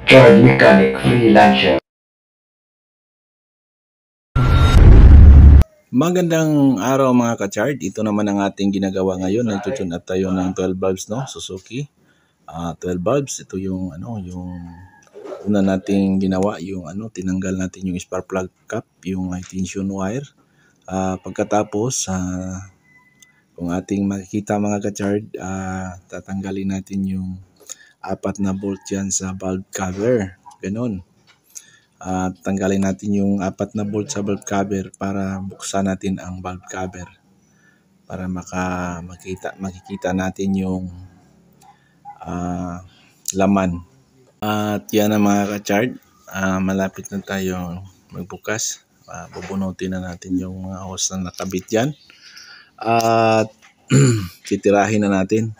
Chard Mechanic Freelancer. Magandang araw mga ka-chart. Ito naman ang ating ginagawa ngayon. Nagtutune up tayo ng 12 bulbs, no? Suzuki. 12 bulbs. Ito yung yung una nating ginawa, yung tinanggal natin yung spark plug cap, yung high tension wire. Pagkatapos, kung ating makikita mga ka-chart, tatanggalin natin yung 4 na bolt yan sa bulb cover. Ganon. Tanggalin natin yung 4 na bolt sa bulb cover para buksan natin ang bulb cover para makikita natin yung laman. At yan ang mga ka-chart, malapit na tayo magbukas. Bubunutin na natin yung mga hose na nakabit dyan at titirahin na natin.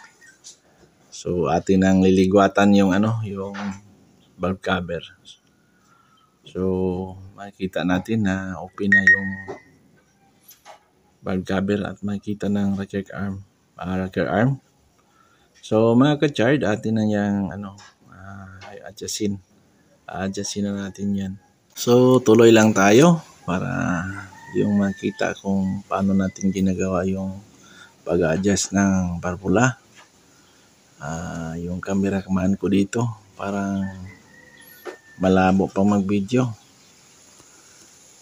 So atin ang liligwatan yung yung bulb cover. So makikita natin na open na yung bulb cover at makikita ng rocker arm. So mga ka-chart, atin na yung adjustin na natin yan. So tuloy lang tayo para yung makita kung paano natin ginagawa yung pag-adjust ng barbula. Yung camera command ko dito parang malabo pang mag-video.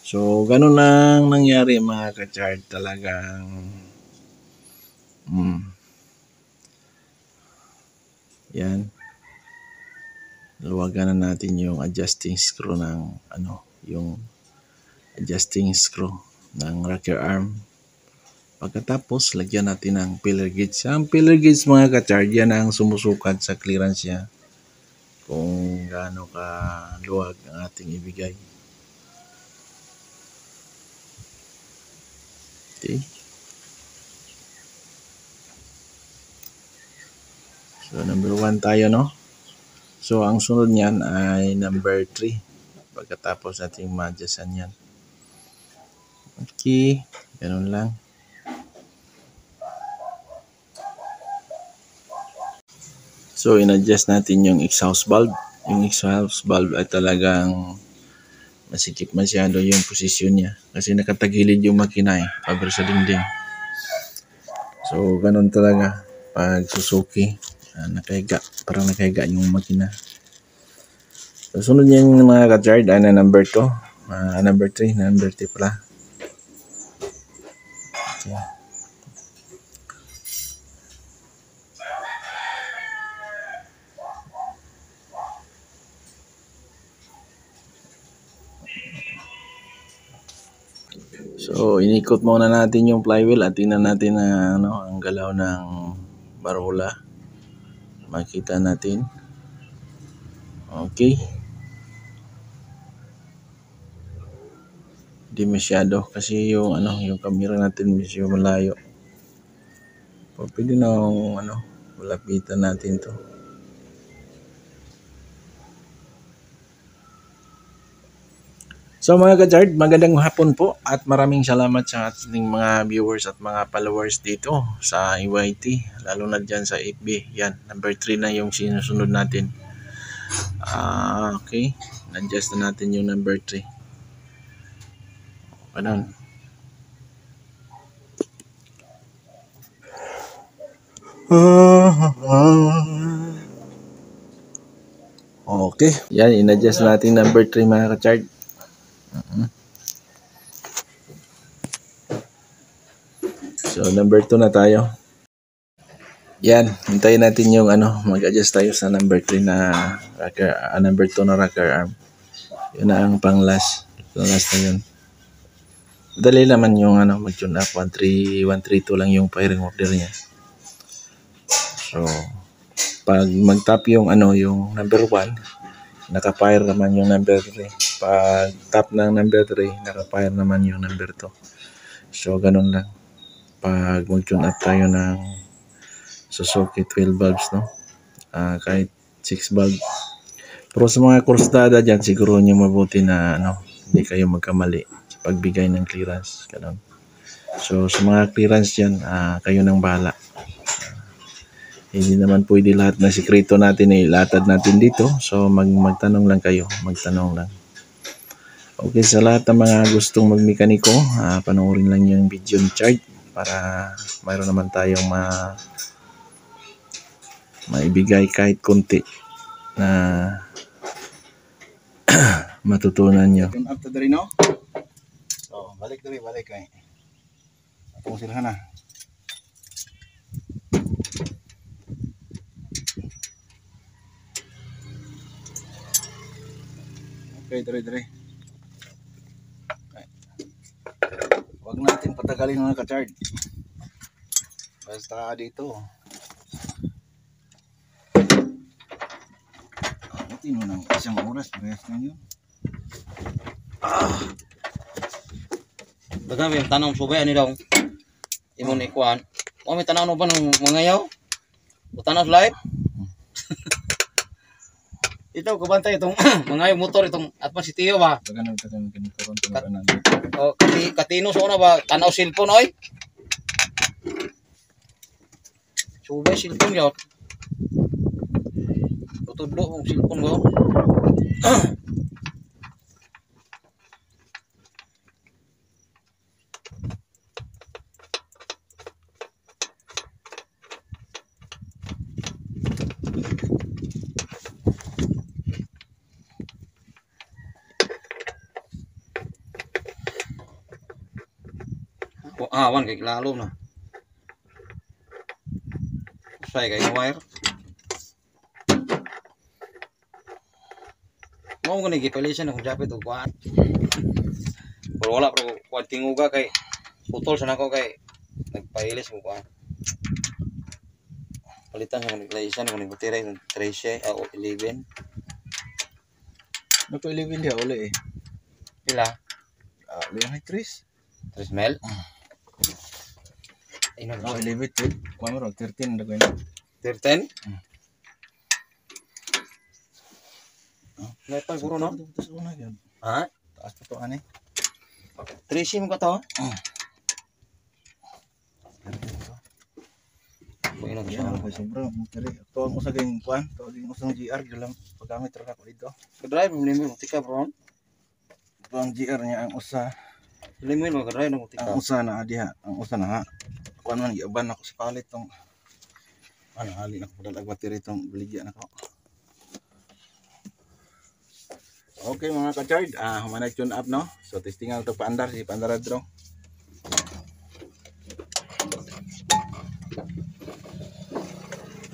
So ganun lang nangyari mga ka-chart, talagang yan. Luwagan na natin yung adjusting screw ng yung adjusting screw ng rocker arm. Pagkatapos, lagyan natin ng pillar gauge. Ang pillar gauge mga ka-chart, yan ang sumusukat sa clearance niya kung gaano ka luwag ang ating ibigay. Okay. So number 1 tayo, no? So ang sunod niyan ay number 3. Pagkatapos nating ma-adjustan yan. Okay, ganun lang. So in-adjust natin yung exhaust valve. Yung exhaust valve ay talagang masikip masyado yung posisyon niya kasi nakatagilid yung makina pabor sa dingding. So ganun talaga pag Suzuki, nakahiga, parang nakahiga yung makina. So sunod niyan mga ka-chart ay na number 2, number 3, number 3 pala. Okay. So inikot muna natin yung flywheel at tingnan natin na ang galaw ng barbula. Makita natin. Okay. Hindi masyado kasi yung yung camera natin medyo malayo. Pwede na malapitan natin to. So mga ka-chart, magandang hapon po at maraming salamat sa ating mga viewers at mga followers dito sa EYT, lalo na dyan sa FB. Yan, number 3 na yung sinusunod natin. Okay, adjust na natin yung number 3. Ganun. Okay, yan, in-adjust natin number 3 mga ka-chart. So number 2 na tayo. Yan, hintayin natin yung mag-adjust tayo sa number 3 na rocker, number 2 na rocker arm. Yun na ang pang last. Last na yun. Dali naman yung mag-tune up. 132 lang yung firing order niya. So pag mag-tap yung yung number 1, naka-fire naman yung number 3. Pag tap ng number 3, naka-fire naman yung number 2. So ganun lang. Pag mag-tune up tayo ng Suzuki 12 bulbs, no? Kahit 6 bulbs. Pero sa mga kursada dyan, siguro nyo mabuti na hindi kayo magkamali sa pagbigay ng clearance. Ganun. So sa mga clearance dyan, kayo nang bahala. Hindi naman pwede lahat ng sikreto natin ilatad natin dito. So magtanong lang kayo, magtanong lang. Okay, sa lahat ng mga gustong magmekaniko, panoorin lang yung video ni Chard para mayroon naman tayong maibigay kahit konti na matutunan nyo. After the no? So, balik kay. Atong sila na. Okay, dire. Okay. Huwag natin patagalin mga ka-Chard. Basta dito. Abutin mo ng isang oras, parehas na yun. Dagan may tanong subay ani daw. Imong ikuan. O may tanaw no ba ng mangayaw? Utanaw live. Ito kabantay itong mangayaw motor itong atman si Tio ba. Tagan ganito ron tanan. O katino sa una ba tanaw cellphone oy. Subay cellphone yaw. Tutudlo ang cellphone ko. Wan kay lalo na. Say kay wire. Mo ko ni gipalisan akong japit og kuan. Pero wala pro kuan tinguga kay putol sa nako kay nagpailis mo kuan. Palitan sa nagpalisan ko ni battery ng 13 o 11. Nako 11 dia uli eh. Pila? Liyan ay 3. 3 mil. Ino Oh, 11 eh. Kuha mo 13 dagoy na. 13. May pa puro no? Tapos una yun. Ha? Taas pa to ani. 13 mo ka to? Kuha na siya. Ano ba sobra battery. To ang usa kay kuan, to ang usang GR gyud lang paggamit ra ko dito. Ka-drive mo nimo tika bro. To ang GR niya ang usa. Nimo mo ka-drive mo tika. Ang usa na diha, ang usa na ha. Kuan man giaban ako sa palit tong ano ali na ko dalag battery tong baligya nako. Okay mga ka-Chard, humanay tune up no. So testingan to paandar si Pandar Adro.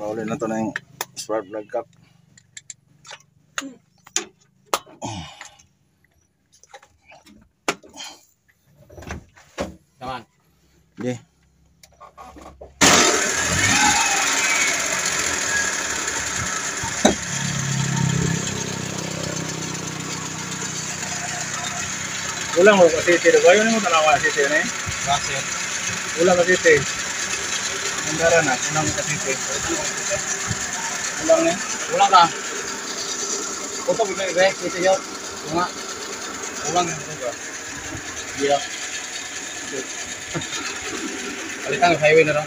Paulit na to na yung spark plug cap. Come on. Yeah. Ulang mo kasi tiro. Ayaw mo tanawa kasi tiro eh. Kasi Ulang kasi tiro. Andara na, ulang kasi tiro. Ulang eh. ulang ka. Kuto bi be ito yo. Nga. Ulang eh. Ito. Iya. Palitan ng highway na ro.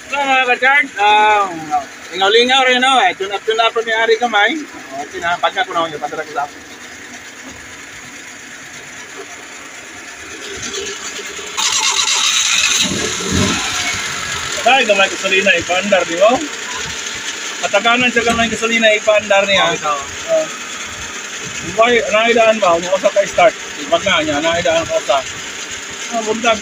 So mga ka-Chard, lingaw-lingaw rin no eh. Tune up ni Ari kamay. Okay na, pagka ko na yung padara ko sa Ay, gamay gasolina ipaandar, di ba? Kataganan siya gamay gasolina ipaandar niya. Why, naidaan ba? Umuusa ka start. Ibag na niya, naidaan ka sa. Buntag.